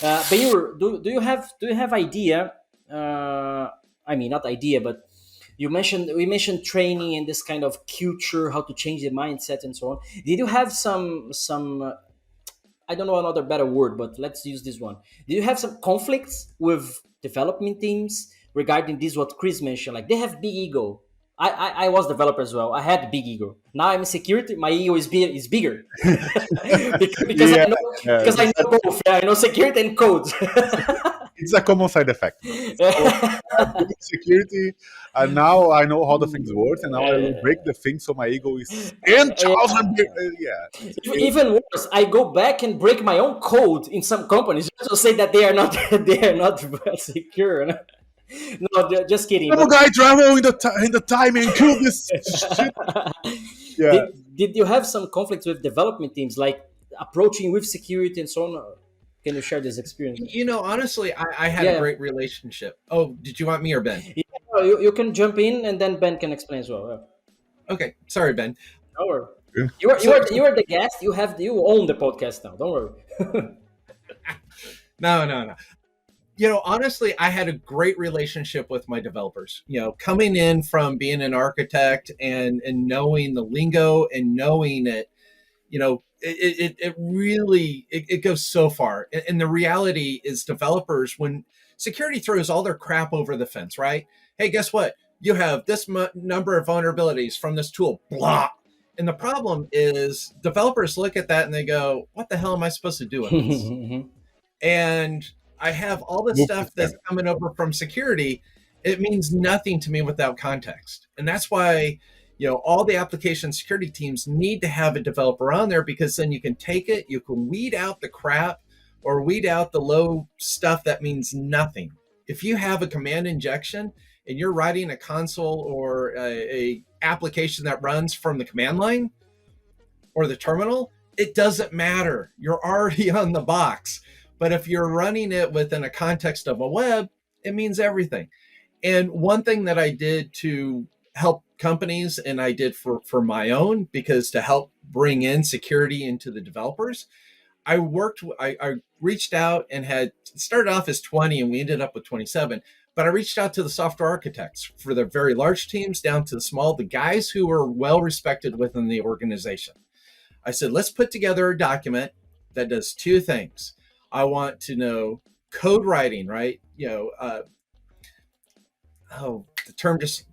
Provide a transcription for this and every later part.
Do you have idea? I mean, not idea, but we mentioned training and this kind of culture, how to change the mindset and so on. Did you have some I don't know another better word, but let's use this one. Did you have some conflicts with development teams regarding this? What Chris mentioned, like they have big ego. I was developer as well. I had big ego. Now I'm in security. My ego is bigger because Yeah, I know because I know both. Yeah, I know security and code. it's a common side effect. So I'm doing security, and now I know how the things work, and now I will break the thing, so my ego is 10,000. Yeah, Even worse, I go back and break my own code in some companies just to say that they are not they are not secure. No, just kidding. little But guy travel in the time and kill this shit. Yeah, did you have some conflicts with development teams, like approaching with security and so on? Can you share this experience? Honestly, I had a Yeah, great relationship. Oh, did you want me or Ben? yeah. No, you can jump in and then Ben can explain as well. Yeah. Okay, sorry, Ben. Don't worry. yeah. You are you So, are you are the guest. You own the podcast now. Don't worry. no, no, no. Honestly, I had a great relationship with my developers. Coming in from being an architect and knowing the lingo and knowing it, it really it goes so far. And the reality is, developers, when security throws all their crap over the fence, right? Hey, guess what? You have this number of vulnerabilities from this tool, blah. And the problem is, developers look at that and they go, "What the hell am I supposed to do with this?" And I have all this Move stuff that's system. coming over from security. It means nothing to me without context. And that's why, all the application security teams need to have a developer on there, because then you can take it, you can weed out the crap or weed out the low stuff that means nothing. If you have a command injection and you're writing a console or a application that runs from the command line or the terminal, it doesn't matter. You're already on the box. But if you're running it within a context of a web, it means everything. And one thing that I did to help companies, and I did for my own, because to help bring in security into the developers, I reached out and had started off as 20 and we ended up with 27. But I reached out to the software architects for the very large teams down to the small, the guys who were well respected within the organization. I said, let's put together a document that does two things. I want to know code writing, right? The term just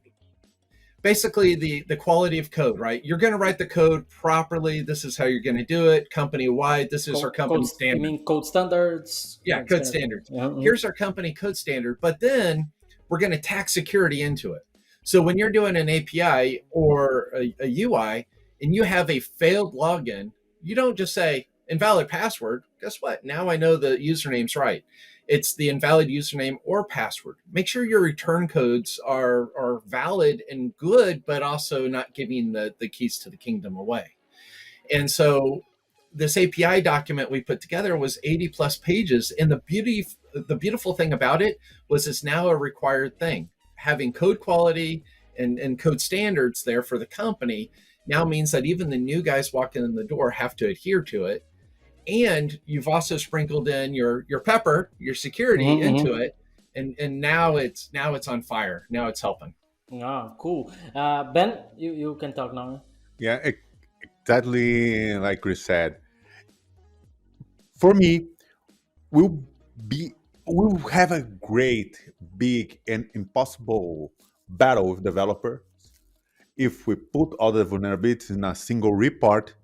basically the quality of code, right? You're going to write the code properly. This is how you're going to do it. Company wide, this is our company You standard. mean code standards? Yeah, code standards. Yeah. Here's our company code standard, but then we're going to tack security into it. So when you're doing an API or a UI and you have a failed login, you don't just say invalid password. Guess what? Now I know the username's right. It's the invalid username or password. Make sure your return codes are valid and good, but also not giving the keys to the kingdom away. And so this API document we put together was 80 plus pages. And the beautiful thing about it was it's now a required thing. Having code quality and code standards there for the company now means that even the new guys walking in the door have to adhere to it. And you've also sprinkled in your pepper, your security into it. And now it's on fire. Now it's helping. Ah, cool. Ben, you can talk now. Yeah, exactly like Chris said. For me, we'll we'll have a great, big, and impossible battle with developer if we put all the vulnerabilities in a single report,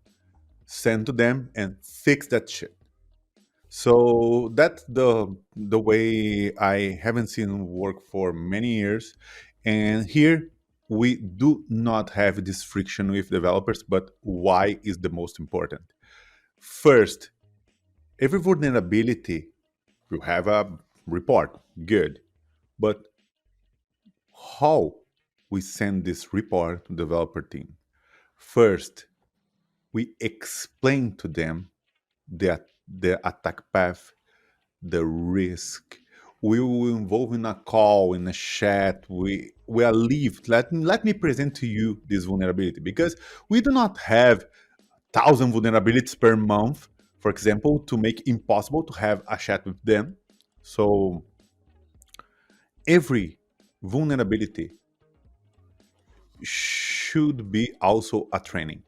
send to them, and fix that shit. So that's the way I haven't seen work for many years. And here we do not have this friction with developers, but why is the most important? First, every vulnerability will have a report, good. But how we send this report to developer team? First, we explain to them the attack path, the risk. We will involve in a call, in a chat. We are leave. Let me present to you this vulnerability, because we do not have 1,000 vulnerabilities per month For example, to make impossible to have a chat with them. So every vulnerability should be also a training.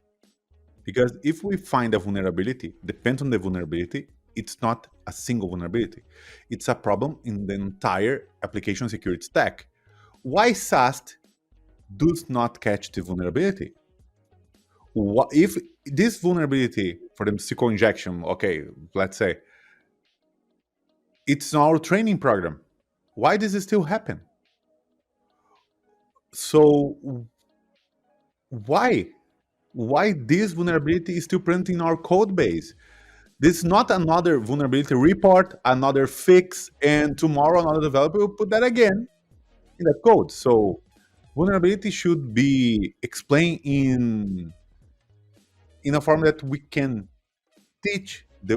Because if we find a vulnerability, depends on the vulnerability, it's not a single vulnerability. It's a problem in the entire application security stack. Why SAST does not catch the vulnerability? If this vulnerability for the SQL injection, okay, let's say, it's our training program, why does it still happen? So why this vulnerability is still present in our code base? This is not another vulnerability report, another fix, and tomorrow another developer will put that again in that code. So vulnerability should be explained in a form that we can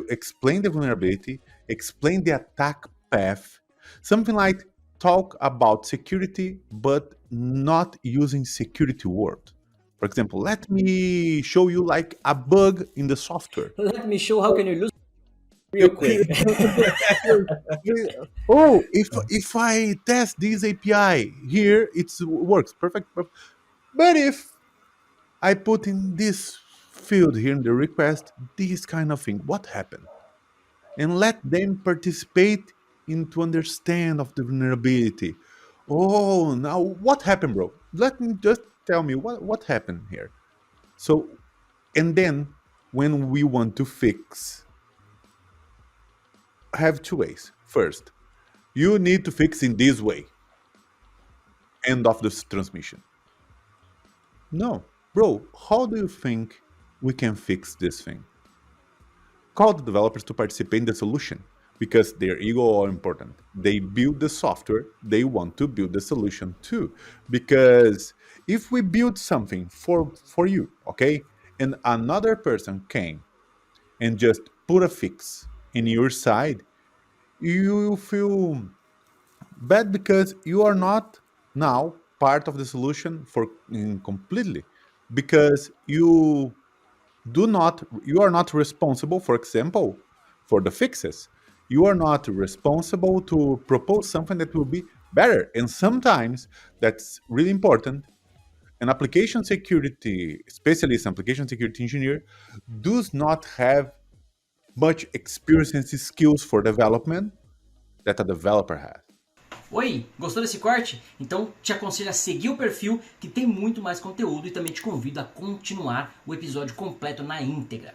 explain the vulnerability, explain the attack path, something like talk about security, but not using security word. For example, let me show you like a bug in the software. Let me show how can you lose real quick. Oh, if I test this API here, it works perfect. But if I put in this field here in the request, this kind of thing, what happened? And let them participate in to understand of the vulnerability. Oh, now what happened, bro? Let me just tell me what happened here. So, and then when we want to fix, I have two ways. First, you need to fix in this way. End of this transmission. No, bro, how do you think we can fix this thing? Call the developers to participate in the solution because their ego are important. They build the software, they want to build the solution too. Because if we build something for you, okay, and another person came and just put a fix in your side, you feel bad because you are not now part of the solution completely, because you are not responsible, for example, for the fixes. You are not responsible to propose something that will be better. And sometimes that's really important. An application security specialist, application security engineer, does not have much experience and skills for development that a developer has. Oi, gostou desse corte? Então te aconselho a seguir o perfil que tem muito mais conteúdo e também te convido a continuar o episódio completo na íntegra.